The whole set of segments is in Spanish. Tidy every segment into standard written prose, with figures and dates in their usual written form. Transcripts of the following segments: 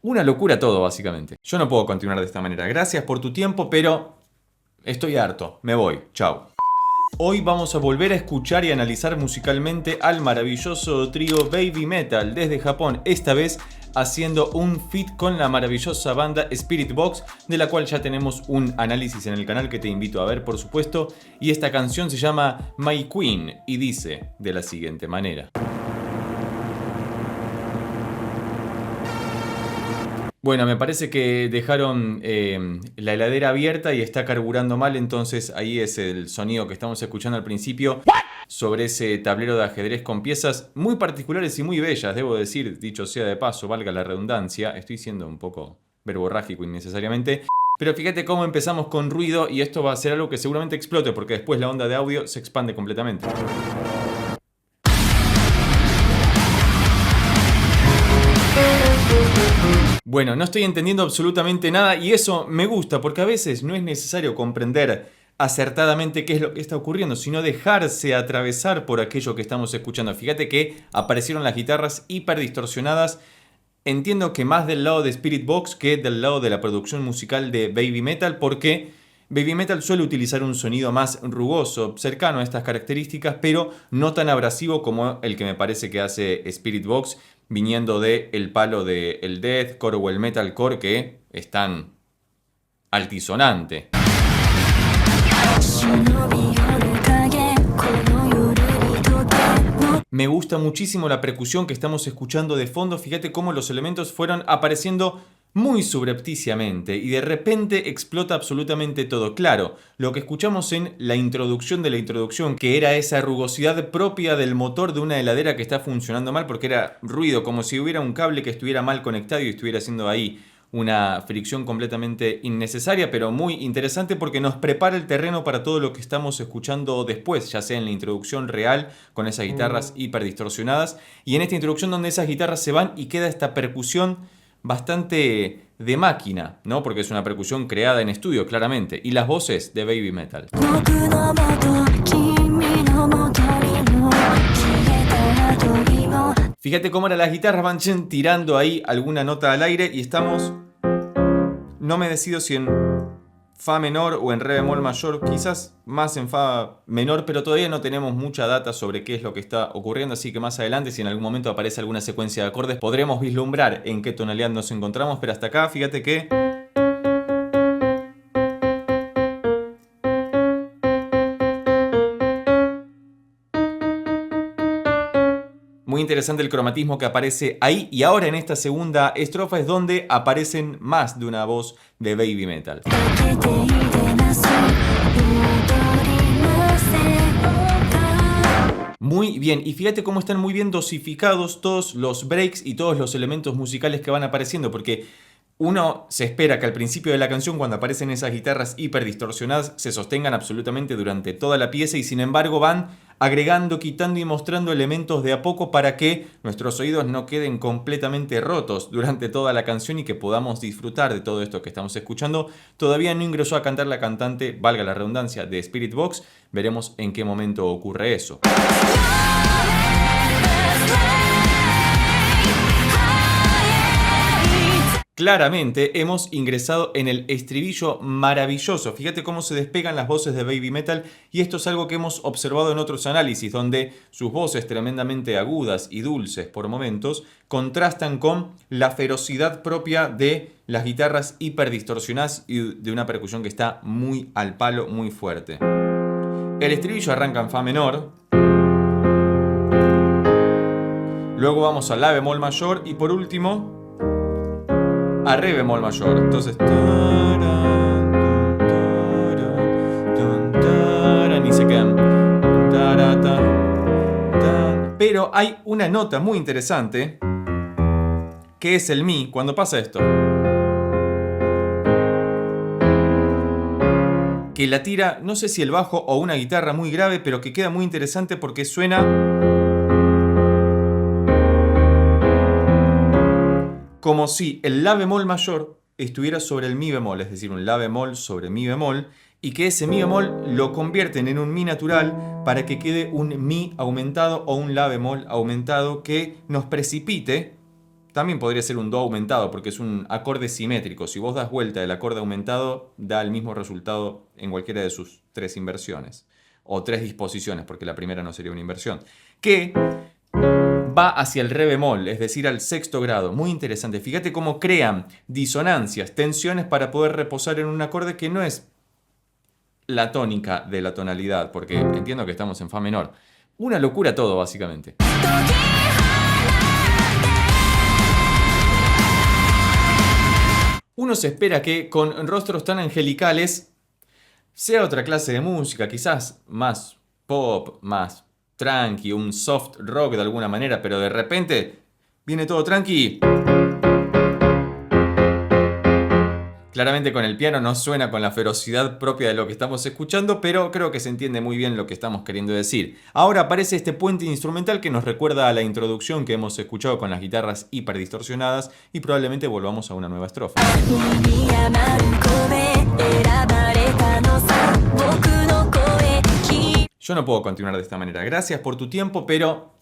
Una locura todo, básicamente. Yo no puedo continuar de esta manera. Gracias por tu tiempo, pero estoy harto. Me voy. Chao. Hoy vamos a volver a escuchar y analizar musicalmente al maravilloso trío Baby Metal desde Japón, esta vez haciendo un feat con la maravillosa banda Spirit Box, de la cual ya tenemos un análisis en el canal que te invito a ver, por supuesto, y esta canción se llama My Queen y dice de la siguiente manera. Bueno, me parece que dejaron la heladera abierta y está carburando mal, entonces ahí es el sonido que estamos escuchando al principio sobre ese tablero de ajedrez con piezas muy particulares y muy bellas, debo decir, dicho sea de paso, valga la redundancia. Estoy siendo un poco verborrágico innecesariamente. Pero fíjate cómo empezamos con ruido y esto va a ser algo que seguramente explote porque después la onda de audio se expande completamente. Bueno, no estoy entendiendo absolutamente nada y eso me gusta porque a veces no es necesario comprender acertadamente qué es lo que está ocurriendo, sino dejarse atravesar por aquello que estamos escuchando. Fíjate que aparecieron las guitarras hiper distorsionadas. Entiendo que más del lado de Spirit Box que del lado de la producción musical de Baby Metal, porque Baby Metal suele utilizar un sonido más rugoso, cercano a estas características, pero no tan abrasivo como el que me parece que hace Spirit Box, viniendo del palo del deathcore o el metalcore, que es tan altisonante. Me gusta muchísimo la percusión que estamos escuchando de fondo. Fíjate cómo los elementos fueron apareciendo muy subrepticiamente y de repente explota absolutamente todo. Claro, lo que escuchamos en la introducción de la introducción, que era esa rugosidad propia del motor de una heladera que está funcionando mal, porque era ruido, como si hubiera un cable que estuviera mal conectado y estuviera haciendo ahí una fricción completamente innecesaria, pero muy interesante porque nos prepara el terreno para todo lo que estamos escuchando después, ya sea en la introducción real con esas guitarras hiper distorsionadas y en esta introducción donde esas guitarras se van y queda esta percusión bastante de máquina, ¿no? Porque es una percusión creada en estudio, claramente, y las voces de Baby Metal. Fíjate cómo ahora las guitarras van tirando ahí alguna nota al aire y estamos... No me decido si en Fa menor o en Re bemol mayor, quizás más en Fa menor, pero todavía no tenemos mucha data sobre qué es lo que está ocurriendo, así que más adelante, si en algún momento aparece alguna secuencia de acordes, podremos vislumbrar en qué tonalidad nos encontramos, pero hasta acá, fíjate que... Muy interesante el cromatismo que aparece ahí y ahora en esta segunda estrofa es donde aparecen más de una voz de Baby Metal. Muy bien, y fíjate cómo están muy bien dosificados todos los breaks y todos los elementos musicales que van apareciendo, porque uno se espera que al principio de la canción, cuando aparecen esas guitarras hiper distorsionadas, se sostengan absolutamente durante toda la pieza y sin embargo van agregando, quitando y mostrando elementos de a poco para que nuestros oídos no queden completamente rotos durante toda la canción y que podamos disfrutar de todo esto que estamos escuchando. Todavía no ingresó a cantar la cantante, valga la redundancia, de Spirit Box. Veremos en qué momento ocurre eso. Claramente hemos ingresado en el estribillo maravilloso. Fíjate cómo se despegan las voces de Baby Metal y esto es algo que hemos observado en otros análisis donde sus voces tremendamente agudas y dulces por momentos contrastan con la ferocidad propia de las guitarras hiper distorsionadas y de una percusión que está muy al palo, muy fuerte. El estribillo arranca en Fa menor, luego vamos a La bemol mayor y por último a Re bemol mayor. Entonces y se quedan. Pero hay una nota muy interesante que es el Mi cuando pasa esto, que la tira, no sé si el bajo o una guitarra muy grave, pero que queda muy interesante porque suena como si el La bemol mayor estuviera sobre el Mi bemol, es decir, un La bemol sobre Mi bemol, y que ese Mi bemol lo convierten en un Mi natural para que quede un Mi aumentado o un La bemol aumentado que nos precipite También podría ser un do aumentado porque es un acorde simétrico. Si vos das vuelta el acorde aumentado, da el mismo resultado en cualquiera de sus 3 inversiones. O 3 disposiciones, porque la primera no sería una inversión. Que va hacia el re bemol, es decir, al sexto grado. Muy interesante. Fíjate cómo crean disonancias, tensiones para poder reposar en un acorde que no es la tónica de la tonalidad, porque entiendo que estamos en fa menor. Una locura todo, básicamente. Uno se espera que con rostros tan angelicales sea otra clase de música, quizás más pop, más tranqui, un soft rock de alguna manera, pero de repente viene todo tranqui. Claramente con el piano no suena con la ferocidad propia de lo que estamos escuchando, pero creo que se entiende muy bien lo que estamos queriendo decir. Ahora aparece este puente instrumental que nos recuerda a la introducción que hemos escuchado con las guitarras hiperdistorsionadas y probablemente volvamos a una nueva estrofa. Yo no puedo continuar de esta manera. Gracias por tu tiempo, pero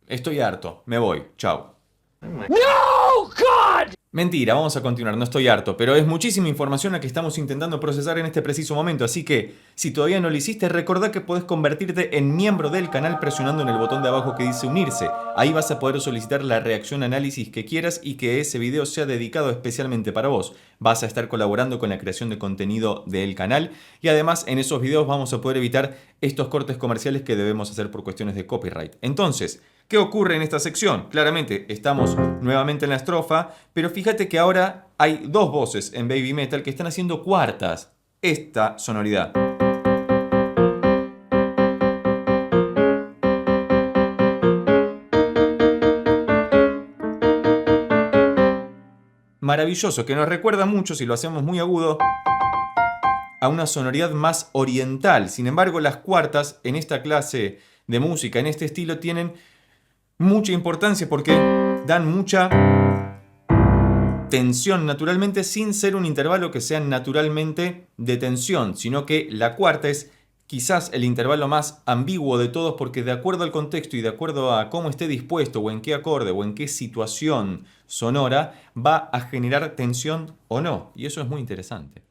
estoy harto. Me voy. Chao. ¡No, God! Mentira, vamos a continuar, no estoy harto, pero es muchísima información la que estamos intentando procesar en este preciso momento, así que si todavía no lo hiciste, recordá que podés convertirte en miembro del canal presionando en el botón de abajo que dice unirse. Ahí vas a poder solicitar la reacción análisis que quieras y que ese video sea dedicado especialmente para vos. Vas a estar colaborando con la creación de contenido del canal y además en esos videos vamos a poder evitar estos cortes comerciales que debemos hacer por cuestiones de copyright. Entonces, ¿qué ocurre en esta sección? Claramente estamos nuevamente en la estrofa, pero fíjate que ahora hay 2 voces en Baby Metal que están haciendo cuartas esta sonoridad. Maravilloso, que nos recuerda mucho, si lo hacemos muy agudo, a una sonoridad más oriental. Sin embargo, las cuartas en esta clase de música, en este estilo, tienen mucha importancia porque dan mucha tensión naturalmente sin ser un intervalo que sea naturalmente de tensión, sino que la cuarta es quizás el intervalo más ambiguo de todos porque de acuerdo al contexto y de acuerdo a cómo esté dispuesto o en qué acorde o en qué situación sonora va a generar tensión o no. Y eso es muy interesante.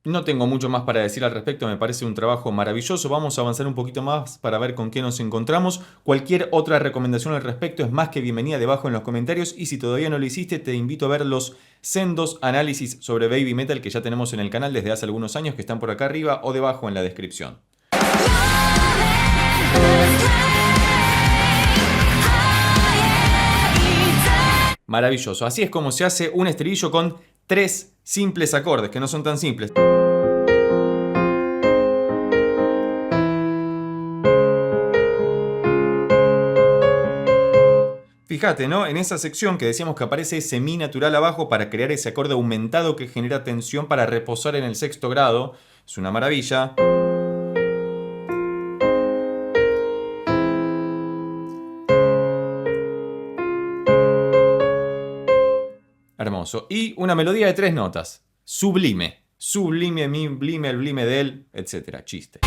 No tengo mucho más para decir al respecto, me parece un trabajo maravilloso. Vamos a avanzar un poquito más para ver con qué nos encontramos. Cualquier otra recomendación al respecto es más que bienvenida debajo en los comentarios y si todavía no lo hiciste te invito a ver los sendos análisis sobre Baby Metal que ya tenemos en el canal desde hace algunos años que están por acá arriba o debajo en la descripción. Maravilloso, así es como se hace un estribillo con 3 simples acordes, que no son tan simples. Fíjate, ¿no? En esa sección que decíamos que aparece ese mi natural abajo para crear ese acorde aumentado que genera tensión para reposar en el sexto grado. Es una maravilla. Hermoso. Y una melodía de 3 notas. Sublime. Sublime, mi blime, el blime de él, etc. Chiste.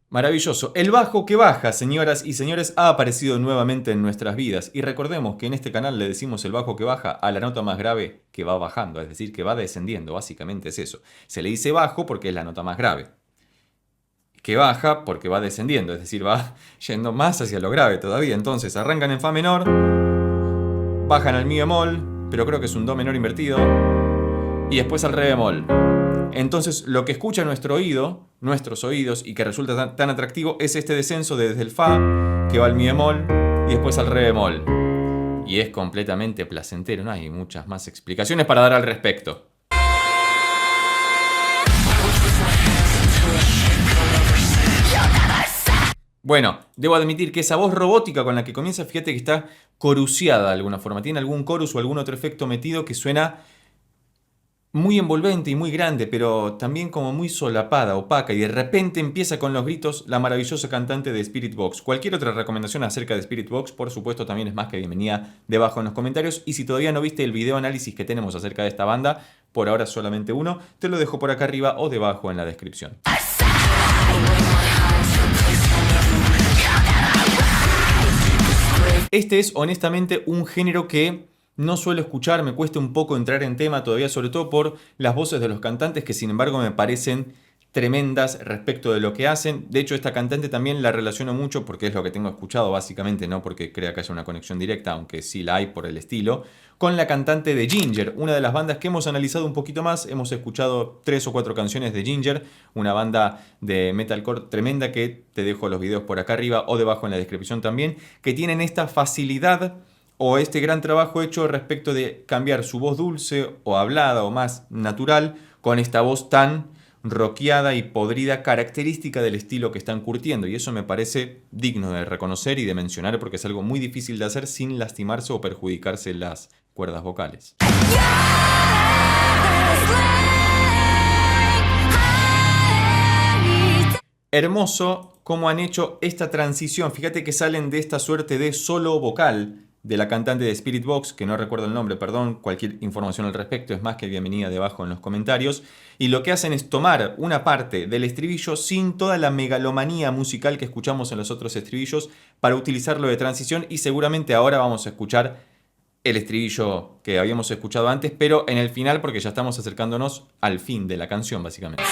Maravilloso. El bajo que baja, señoras y señores, ha aparecido nuevamente en nuestras vidas. Y recordemos que en este canal le decimos el bajo que baja a la nota más grave que va bajando, es decir, que va descendiendo. Básicamente es eso. Se le dice bajo porque es la nota más grave. Que baja porque va descendiendo, es decir, va yendo más hacia lo grave todavía. Entonces arrancan en fa menor, bajan al mi bemol, pero creo que es un do menor invertido, y después al re bemol. Entonces lo que escucha nuestro oído, nuestros oídos, y que resulta tan atractivo, es este descenso desde el fa, que va al mi bemol, y después al re bemol. Y es completamente placentero, no hay muchas más explicaciones para dar al respecto. Bueno, debo admitir que esa voz robótica con la que comienza, fíjate que está coruseada de alguna forma. Tiene algún chorus o algún otro efecto metido que suena muy envolvente y muy grande, pero también como muy solapada, opaca. Y de repente empieza con los gritos la maravillosa cantante de Spirit Box. Cualquier otra recomendación acerca de Spirit Box, por supuesto, también es más que bienvenida debajo en los comentarios. Y si todavía no viste el video análisis que tenemos acerca de esta banda, por ahora solamente uno, te lo dejo por acá arriba o debajo en la descripción. Este es honestamente un género que no suelo escuchar, me cuesta un poco entrar en tema todavía, sobre todo por las voces de los cantantes que sin embargo me parecen tremendas respecto de lo que hacen. De hecho, esta cantante también la relaciono mucho porque es lo que tengo escuchado básicamente, no porque crea que haya una conexión directa, aunque sí la hay por el estilo, con la cantante de Ginger, una de las bandas que hemos analizado un poquito más. Hemos escuchado 3 o 4 canciones de Ginger, una banda de metalcore tremenda que te dejo los videos por acá arriba o debajo en la descripción también, que tienen esta facilidad o este gran trabajo hecho respecto de cambiar su voz dulce o hablada o más natural con esta voz tan rockeada y podrida característica del estilo que están curtiendo, y eso me parece digno de reconocer y de mencionar porque es algo muy difícil de hacer sin lastimarse o perjudicarse las cuerdas vocales. Hermoso cómo han hecho esta transición. Fíjate que salen de esta suerte de solo vocal de la cantante de Spirit Box, que no recuerdo el nombre, perdón, cualquier información al respecto es más que bienvenida debajo en los comentarios, y lo que hacen es tomar una parte del estribillo sin toda la megalomanía musical que escuchamos en los otros estribillos para utilizarlo de transición, y seguramente ahora vamos a escuchar el estribillo que habíamos escuchado antes, pero en el final porque ya estamos acercándonos al fin de la canción básicamente.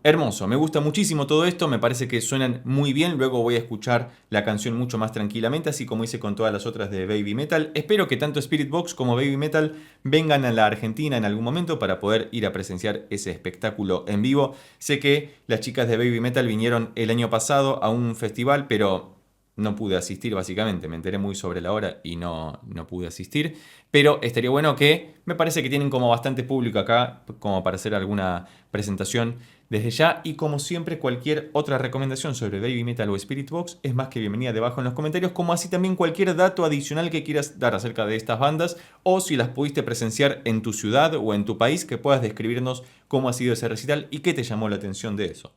Hermoso, me gusta muchísimo todo esto, me parece que suenan muy bien. Luego voy a escuchar la canción mucho más tranquilamente, así como hice con todas las otras de Baby Metal. Espero que tanto Spirit Box como Baby Metal vengan a la Argentina en algún momento para poder ir a presenciar ese espectáculo en vivo. Sé que las chicas de Baby Metal vinieron el año pasado a un festival, pero no pude asistir básicamente, me enteré muy sobre la hora y no pude asistir, pero estaría bueno que, me parece que tienen como bastante público acá, como para hacer alguna presentación desde ya, y como siempre cualquier otra recomendación sobre Baby Metal o Spirit Box es más que bienvenida debajo en los comentarios, como así también cualquier dato adicional que quieras dar acerca de estas bandas, o si las pudiste presenciar en tu ciudad o en tu país, que puedas describirnos cómo ha sido ese recital y qué te llamó la atención de eso.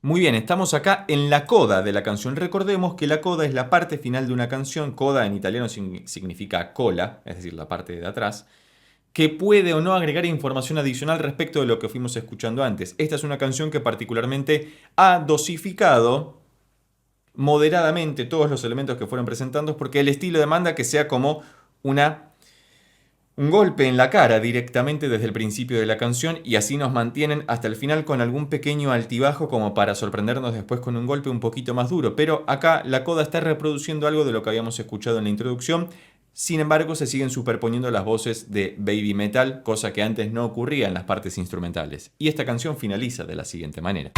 Muy bien, estamos acá en la coda de la canción. Recordemos que la coda es la parte final de una canción. Coda en italiano significa cola, es decir, la parte de atrás, que puede o no agregar información adicional respecto de lo que fuimos escuchando antes. Esta es una canción que particularmente ha dosificado moderadamente todos los elementos que fueron presentando, porque el estilo demanda que sea como un golpe en la cara directamente desde el principio de la canción, y así nos mantienen hasta el final con algún pequeño altibajo como para sorprendernos después con un golpe un poquito más duro. Pero acá la coda está reproduciendo algo de lo que habíamos escuchado en la introducción. Sin embargo, se siguen superponiendo las voces de Baby Metal, cosa que antes no ocurría en las partes instrumentales. Y esta canción finaliza de la siguiente manera.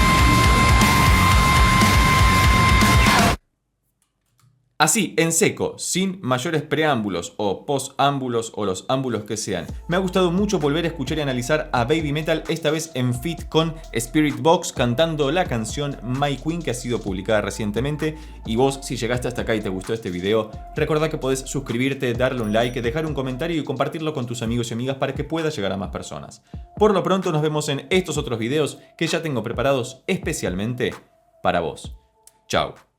Así, en seco, sin mayores preámbulos o posámbulos o los ámbulos que sean. Me ha gustado mucho volver a escuchar y analizar a Baby Metal, esta vez en feat con Spirit Box cantando la canción My Queen, que ha sido publicada recientemente. Y vos, si llegaste hasta acá y te gustó este video, recordá que podés suscribirte, darle un like, dejar un comentario y compartirlo con tus amigos y amigas para que pueda llegar a más personas. Por lo pronto nos vemos en estos otros videos que ya tengo preparados especialmente para vos. Chao.